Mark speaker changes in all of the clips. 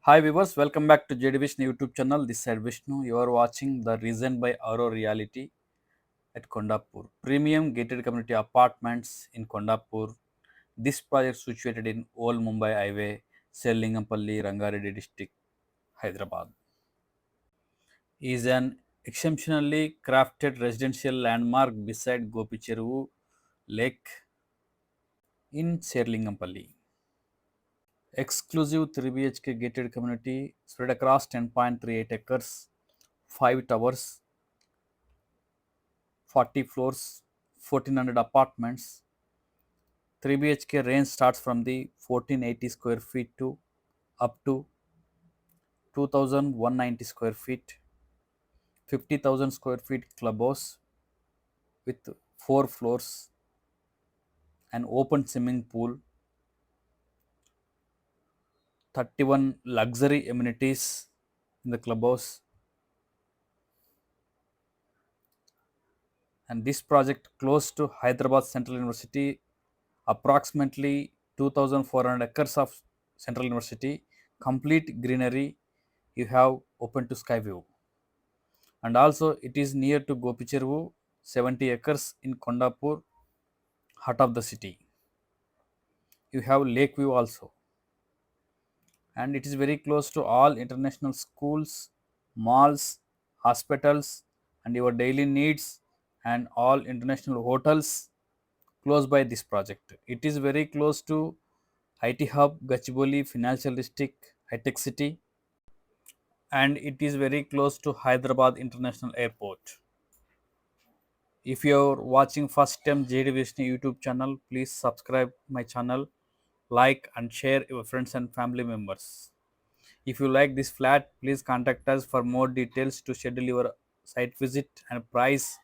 Speaker 1: Hi viewers, welcome back to JD Vishnu YouTube channel. This side Vishnu. You are watching the Regent by Auro Realty at Kondapur. Premium gated community apartments in Kondapur. This project situated in Old Mumbai Highway, Sellingampalli, Rangareddy district, Hyderabad. Is an exceptionally crafted residential landmark beside Gopicheru Lake in Serlingampalli. Exclusive 3 BHK gated community spread across 10.38 acres, 5 towers, 40 floors, 1400 apartments. 3 BHK range starts from the 1480 square feet to up to 2190 square feet, 50,000 square feet clubhouse with 4 floors, an open swimming pool, 31 luxury amenities in the clubhouse. And this project close to Hyderabad Central University, approximately 2400 acres of Central University, complete greenery, you have open to sky view. And also it is near to Gopicheru, 70 acres in Kondapur, heart of the city. You have lake view also. And it is very close to all international schools, malls, hospitals, and your daily needs, and all international hotels close by this project. It is very close to IT hub, Gachibowli Financial District, Hitech City, and it is very close to Hyderabad International Airport. If you are watching first time JD Vishnu YouTube channel, please subscribe my channel, like and share your friends and family members. If you like this flat, please contact us for more details to schedule your site visit and price.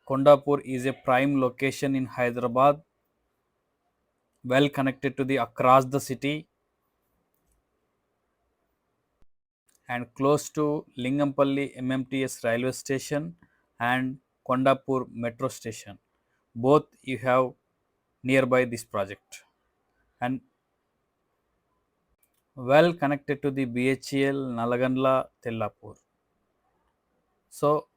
Speaker 1: Kondapur is a prime location in Hyderabad, well connected to the across the city and close to Lingampalli MMTS railway station and Kondapur metro station. Both you have nearby this project and well connected to the BHEL Nalagandla Tellapur. So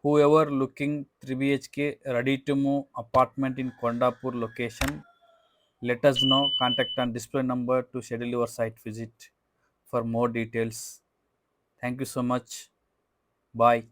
Speaker 1: whoever looking 3 BHK ready to move apartment in Kondapur location, let us know. Contact on display number to schedule your site visit for more details. Thank you so much. Bye.